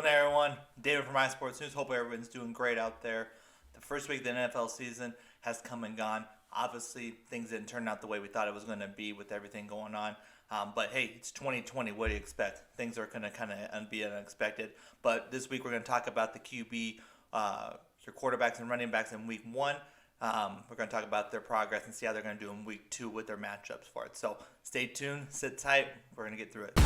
going on, everyone? David from iSports News. Hope everyone's doing great out there. The first week of the NFL season has come and gone. Obviously, things didn't turn out the way we thought it was going to be with everything going on. But hey, it's 2020. What do you expect? Things are going to kind of be unexpected. But this week we're going to talk about the QB, your quarterbacks and running backs in week one. We're going to talk about their progress and see how they're going to do in week two with their matchups for it. So stay tuned, sit tight. We're going to get through it.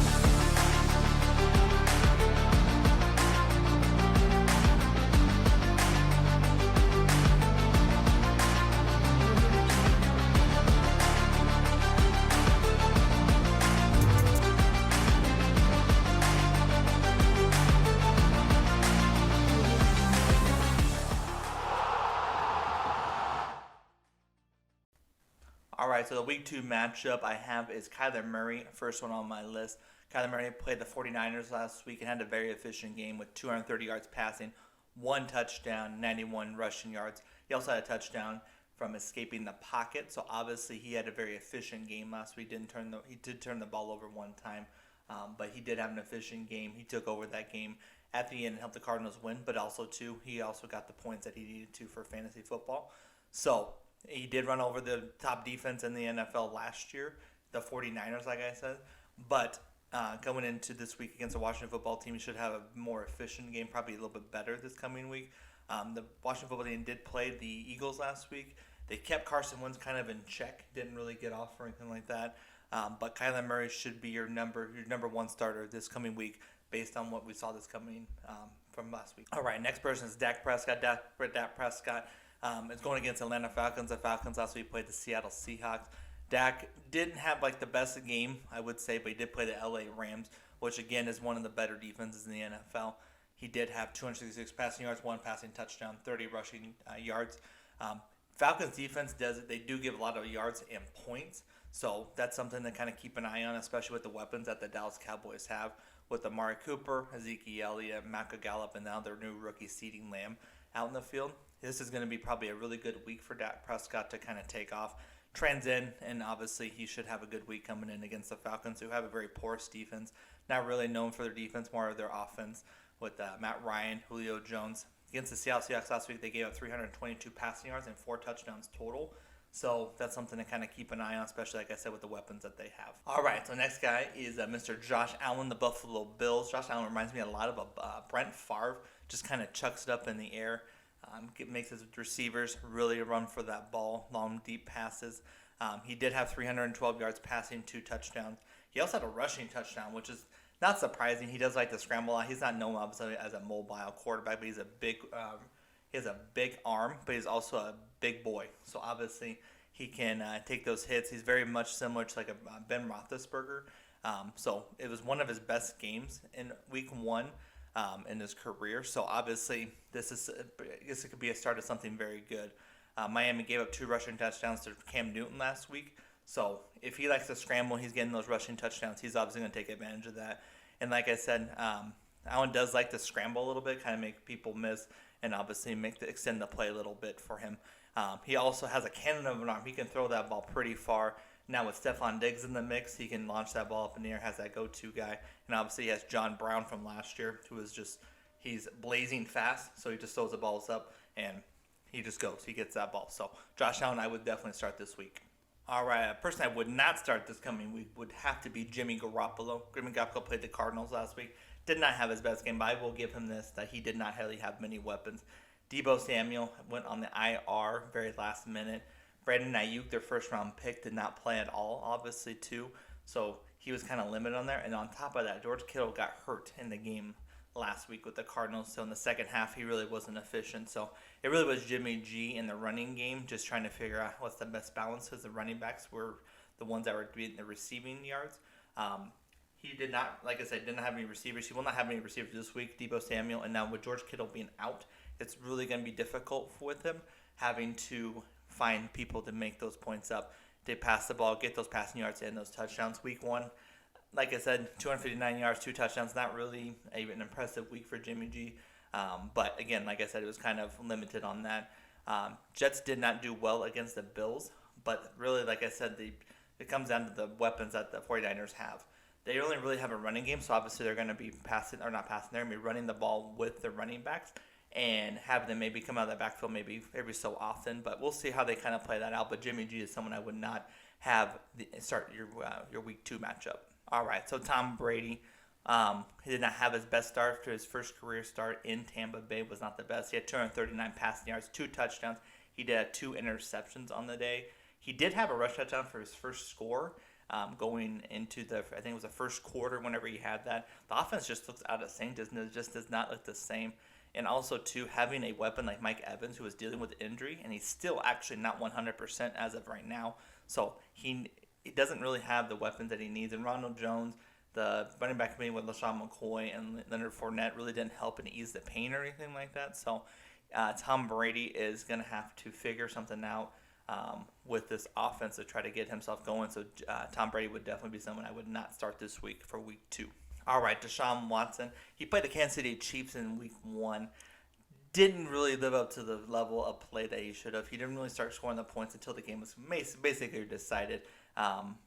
All right, so the week two matchup I have is Kyler Murray, first one on my list. Kyler Murray played the 49ers last week and had a very efficient game with 230 yards passing, one touchdown, 91 rushing yards. He also had a touchdown from escaping the pocket, so obviously he had a very efficient game last week. He did turn the ball over one time, but he did have an efficient game. He took over that game at the end and helped the Cardinals win, but also, too, he also got the points that he needed to for fantasy football. So he did run over the top defense in the NFL last year, the 49ers, like I said. But going into this week against the Washington football team, he should have a more efficient game, probably a little bit better this coming week. The Washington football team did play the Eagles last week. They kept Carson Wentz kind of in check, didn't really get off or anything like that. But Kyler Murray should be your number one starter this coming week based on what we saw this coming from last week. All right, next person is Dak Prescott. Dak Prescott. It's going against Atlanta Falcons. The Falcons last week played the Seattle Seahawks. Dak didn't have the best game, I would say, but he did play the LA Rams, which again is one of the better defenses in the NFL. He did have 266 passing yards, one passing touchdown, 30 rushing yards. Falcons defense they do give a lot of yards and points, so that's something to kind of keep an eye on, especially with the weapons that the Dallas Cowboys have with Amari Cooper, Ezekiel Elliott, Michael Gallup, and now their new rookie CeeDee Lamb out in the field. This is going to be probably a really good week for Dak Prescott to kind of take off, trends in, and obviously he should have a good week coming in against the Falcons, who have a very porous defense. Not really known for their defense, more of their offense with Matt Ryan, Julio Jones. Against the Seattle Seahawks last week, they gave up 322 passing yards and 4 touchdowns total. So that's something to kind of keep an eye on, especially, like I said, with the weapons that they have. All right, so next guy is Mr. Josh Allen, the Buffalo Bills. Josh Allen reminds me a lot of Brent Favre, just kind of chucks it up in the air. Makes his receivers really run for that ball, long, deep passes. He did have 312 yards passing, 2 touchdowns. He also had a rushing touchdown, which is not surprising. He does like to scramble a lot. He's not known, obviously, as a mobile quarterback, but he has a big arm, but he's also a big boy. So, obviously, he can take those hits. He's very much similar to a Ben Roethlisberger. So, it was one of his best games in week one. In his career. So obviously I guess it could be a start of something very good. Miami gave up 2 rushing touchdowns to Cam Newton last week. So if he likes to scramble, he's getting those rushing touchdowns. He's obviously going to take advantage of that. And like I said, Allen does like to scramble a little bit, kind of make people miss, and obviously extend the play a little bit for him. He also has a cannon of an arm. He can throw that ball pretty far. Now with Stephon Diggs in the mix, he can launch that ball up in the air, has that go-to guy. And obviously he has John Brown from last year, who is he's blazing fast, so he just throws the balls up, and he just goes. He gets that ball. So Josh Allen, I would definitely start this week. All right, a person I would not start this coming week would have to be Jimmy Garoppolo. Jimmy Garoppolo played the Cardinals last week. Did not have his best game, but I will give him this, that he did not really have many weapons. Deebo Samuel went on the IR very last minute. Brandon Ayuk, their first-round pick, did not play at all, obviously, too. So he was kind of limited on there. And on top of that, George Kittle got hurt in the game last week with the Cardinals. So in the second half, he really wasn't efficient. So it really was Jimmy G in the running game, just trying to figure out what's the best balance, because the running backs were the ones that were getting the receiving yards. He did not, like I said, didn't have any receivers. He will not have any receivers this week, Deebo Samuel. And now with George Kittle being out, it's really going to be difficult with him having to find people to make those points up. They pass the ball, get those passing yards, and those touchdowns. Week one, like I said, 259 yards, 2 touchdowns. Not really an impressive week for Jimmy G. But again, like I said, it was kind of limited on that. Jets did not do well against the Bills, but really, like I said, it comes down to the weapons that the 49ers have. They only really have a running game, so obviously they're going to be passing, or not passing, they're going to be running the ball with the running backs and have them maybe come out of the backfield maybe every so often. But we'll see how they kind of play that out. But Jimmy G is someone I would not have start your week 2 matchup. All right, so Tom Brady. He did not have his best start after his first career start in Tampa Bay. Was not the best. He had 239 passing yards, 2 touchdowns. He did have 2 interceptions on the day. He did have a rush touchdown for his first score. Going into I think it was the first quarter whenever he had that. The offense just looks out of sync, just does not look the same. And also, too, having a weapon like Mike Evans who is dealing with injury, and he's still actually not 100% as of right now. So he doesn't really have the weapons that he needs. And Ronald Jones, the running back committee with LaShawn McCoy and Leonard Fournette really didn't help and ease the pain or anything like that. So Tom Brady is going to have to figure something out with this offense to try to get himself going. So Tom Brady would definitely be someone I would not start this week for week 2. All right, Deshaun Watson. He played the Kansas City Chiefs in week 1. Didn't really live up to the level of play that he should have. He didn't really start scoring the points until the game was basically decided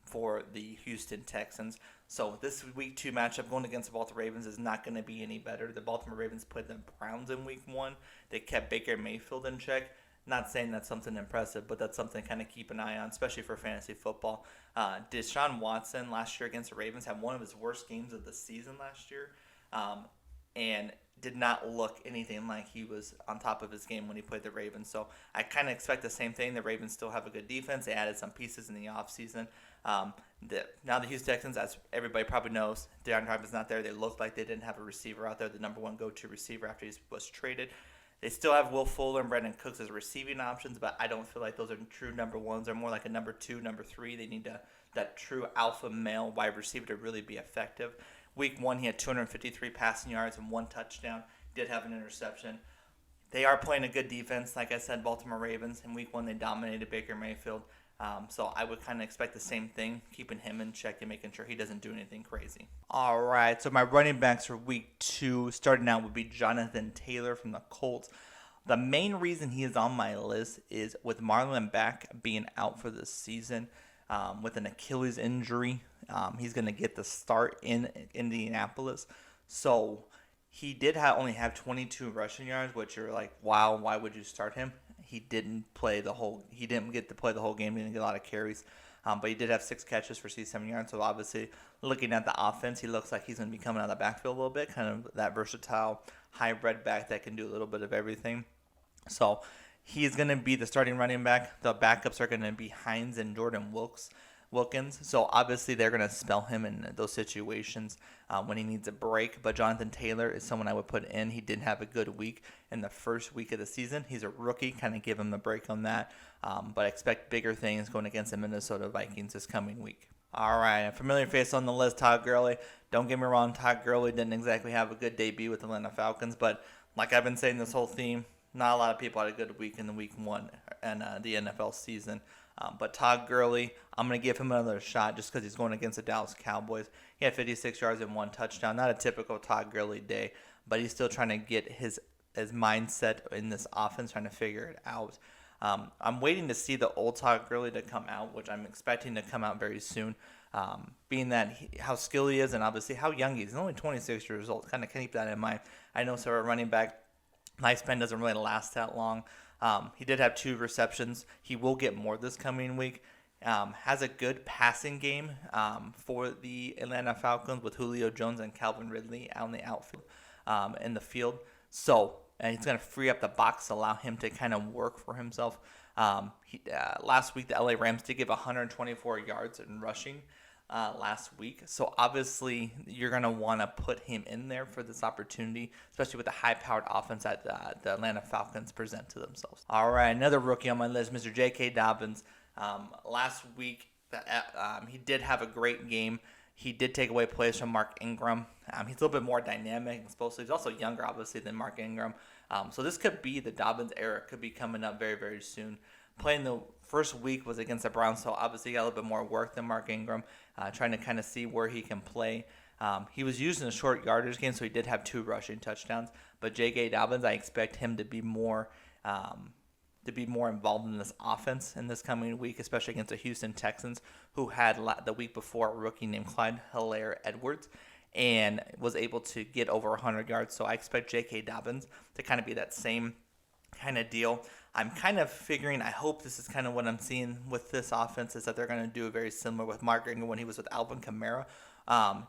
for the Houston Texans. So this week 2 matchup going against the Baltimore Ravens is not going to be any better. The Baltimore Ravens played the Browns in week 1. They kept Baker Mayfield in check. Not saying that's something impressive, but that's something to kind of keep an eye on, especially for fantasy football. Deshaun Watson last year against the Ravens had one of his worst games of the season last year, and did not look anything like he was on top of his game when he played the Ravens. So I kind of expect the same thing. The Ravens still have a good defense. They added some pieces in the offseason. Now the Houston Texans, as everybody probably knows, DeAndre Hopkins not there. They looked like they didn't have a receiver out there, the number 1 go-to receiver after he was traded. They still have Will Fuller and Brandon Cooks as receiving options, but I don't feel like those are true number 1s. They're more like a number 2, number 3. They need that true alpha male wide receiver to really be effective. Week 1, he had 253 passing yards and 1 touchdown. Did have an interception. They are playing a good defense. Like I said, Baltimore Ravens. In week 1, they dominated Baker Mayfield. So I would kind of expect the same thing, keeping him in check and making sure he doesn't do anything crazy. All right, so my running backs for week 2, starting out would be Jonathan Taylor from the Colts. The main reason he is on my list is with Runningback being out for the season with an Achilles injury. He's going to get the start in Indianapolis. So he did only have 22 rushing yards, which you're like, wow, why would you start him? He didn't get to play the whole game. He didn't get a lot of carries. But he did have 6 catches for 67 yards. So obviously, looking at the offense, he looks like he's going to be coming out of the backfield a little bit, kind of that versatile hybrid back that can do a little bit of everything. So he's going to be the starting running back. The backups are going to be Hines and Jordan Wilkins. So obviously they're going to spell him in those situations when he needs a break. But Jonathan Taylor is someone I would put in. He did have a good week in the first week of the season. He's a rookie, kind of give him the break on that. But I expect bigger things going against the Minnesota Vikings this coming week. All right, a familiar face on the list, Todd Gurley. Don't get me wrong, Todd Gurley didn't exactly have a good debut with the Atlanta Falcons. But like I've been saying this whole theme, not a lot of people had a good week in the week 1 and the NFL season. But Todd Gurley, I'm going to give him another shot just because he's going against the Dallas Cowboys. He had 56 yards and 1 touchdown. Not a typical Todd Gurley day, but he's still trying to get his mindset in this offense, trying to figure it out. I'm waiting to see the old Todd Gurley to come out, which I'm expecting to come out very soon. Being that how skilled he is and obviously how young he is. He's only 26 years old. Kind of keep that in mind. I know so a running back lifespan doesn't really last that long. He did have 2 receptions. He will get more this coming week. Has a good passing game for the Atlanta Falcons with Julio Jones and Calvin Ridley out in the outfield in the field. So he's going to free up the box, allow him to kind of work for himself. Last week, the LA Rams did give 124 yards in rushing last week. So obviously, you're going to want to put him in there for this opportunity, especially with the high-powered offense that the Atlanta Falcons present to themselves. All right, another rookie on my list, Mr. J.K. Dobbins. Last week, he did have a great game. He did take away plays from Mark Ingram. He's a little bit more dynamic and explosive. He's also younger, obviously, than Mark Ingram. So this could be the Dobbins era. Could be coming up very, very soon. Playing the first week was against the Browns, so obviously he got a little bit more work than Mark Ingram, trying to kind of see where he can play. He was used in a short yardage game, so he did have 2 rushing touchdowns. But J.K. Dobbins, I expect him to be more to be more involved in this offense in this coming week, especially against the Houston Texans, who had the week before a rookie named Clyde Hilaire-Edwards and was able to get over 100 yards. So I expect J.K. Dobbins to kind of be that same kind of deal. I'm kind of figuring, I hope this is kind of what I'm seeing with this offense, is that they're going to do very similar with Mark Ingram when he was with Alvin Kamara.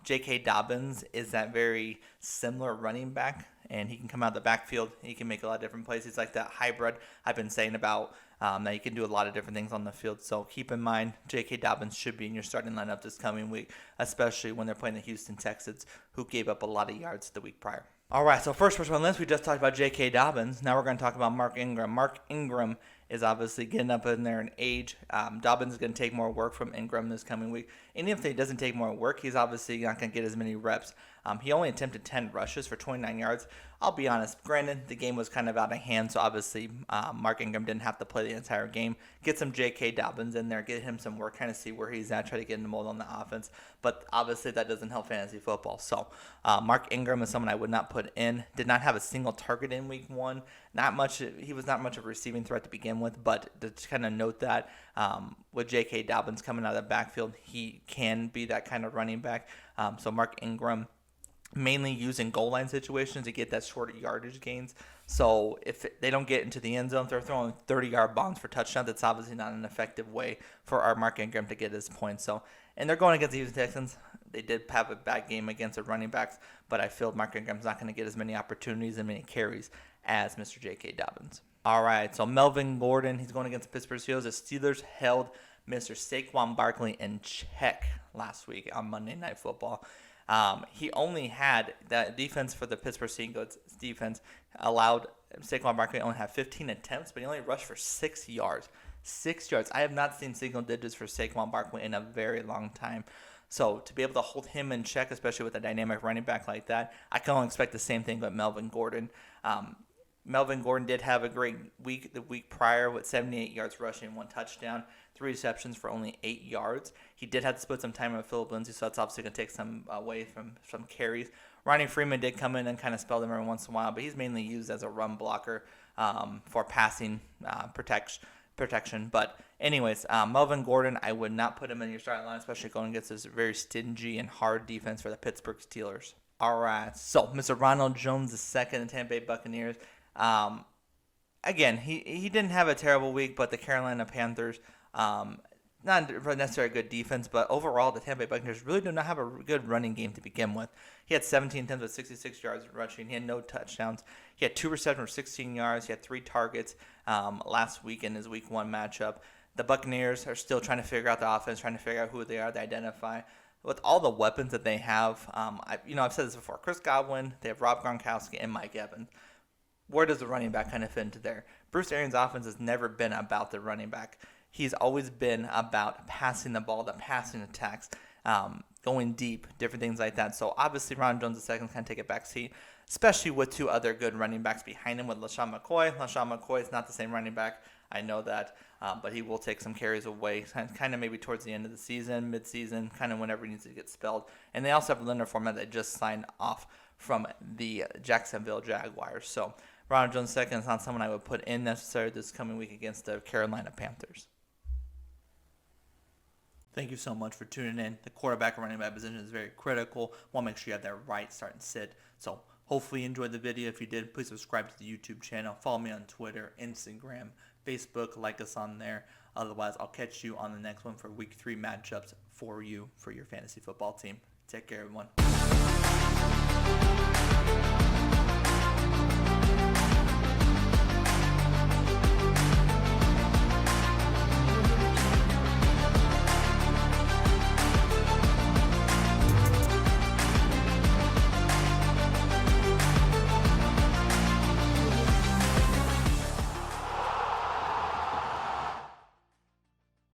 J.K. Dobbins is that very similar running back, and he can come out of the backfield. He can make a lot of different plays. He's like that hybrid I've been saying about that he can do a lot of different things on the field. So keep in mind, J.K. Dobbins should be in your starting lineup this coming week, especially when they're playing the Houston Texans, who gave up a lot of yards the week prior. All right, so first on the list, we just talked about J.K. Dobbins. Now we're going to talk about Mark Ingram. Mark Ingram is obviously getting up in there in age. Dobbins is going to take more work from Ingram this coming week. And if he doesn't take more work, he's obviously not going to get as many reps. He only attempted 10 rushes for 29 yards. I'll be honest, granted, the game was kind of out of hand, so obviously Mark Ingram didn't have to play the entire game. Get some J.K. Dobbins in there, get him some work, kind of see where he's at, try to get in the mold on the offense. But obviously that doesn't help fantasy football. So Mark Ingram is someone I would not put in. Did not have a single target in week one. Not much. He was not much of a receiving threat to begin with, but to kind of note that with J.K. Dobbins coming out of the backfield, he can be that kind of running back. So Mark Ingram mainly using goal line situations to get that short yardage gains. So if they don't get into the end zone, if they're throwing 30-yard bombs for touchdowns, that's obviously not an effective way for our Mark Ingram to get his points. So, and they're going against the Houston Texans. They did have a bad game against the running backs, but I feel Mark Ingram's not going to get as many opportunities and many carries as Mr. J.K. Dobbins. All right, so Melvin Gordon, he's going against the Pittsburgh Steelers. The Steelers held Mr. Saquon Barkley in check last week on Monday Night Football. He only had that defense for the Pittsburgh Steelers defense allowed Saquon Barkley only have 15 attempts, but he only rushed for 6 yards. 6 yards. I have not seen single digits for Saquon Barkley in a very long time. So to be able to hold him in check, especially with a dynamic running back like that, I can only expect the same thing with Melvin Gordon. Melvin Gordon did have a great week the week prior with 78 yards rushing, 1 touchdown, 3 receptions for only 8 yards. He did have to split some time with Phillip Lindsay, so that's obviously going to take some away from some carries. Ronnie Freeman did come in and kind of spell them every once in a while, but he's mainly used as a run blocker for passing protection. But anyways, Melvin Gordon, I would not put him in your starting line, especially going against this very stingy and hard defense for the Pittsburgh Steelers. All right, so Mr. Ronald Jones II, the Tampa Bay Buccaneers. Again, he didn't have a terrible week, but the Carolina Panthers, not necessarily a good defense, but overall the Tampa Bay Buccaneers really do not have a good running game to begin with. He had 17 attempts with 66 yards rushing. He had no touchdowns. He had 2 receptions for 16 yards. He had 3 targets last week in his week 1 matchup. The Buccaneers are still trying to figure out the offense, trying to figure out who they are, they identify. With all the weapons that they have, I've said this before, Chris Godwin, they have Rob Gronkowski, and Mike Evans. Where does the running back kind of fit into there? Bruce Arians' offense has never been about the running back. He's always been about passing the ball, the passing attacks, going deep, different things like that. So obviously Ronald Jones II can take a back seat, especially with 2 other good running backs behind him with LaShawn McCoy. LaShawn McCoy is not the same running back. I know that, but he will take some carries away, kind of maybe towards the end of the season, mid-season, kind of whenever he needs to get spelled. And they also have Leonard Fournette that just signed off from the Jacksonville Jaguars. So Ronald Jones II is not someone I would put in necessarily this coming week against the Carolina Panthers. Thank you so much for tuning in. The quarterback and running back position is very critical. Want to make sure you have that right start and sit. So hopefully you enjoyed the video. If you did, please subscribe to the YouTube channel. Follow me on Twitter, Instagram, Facebook. Like us on there. Otherwise, I'll catch you on the next one for Week 3 matchups for you, for your fantasy football team. Take care, everyone.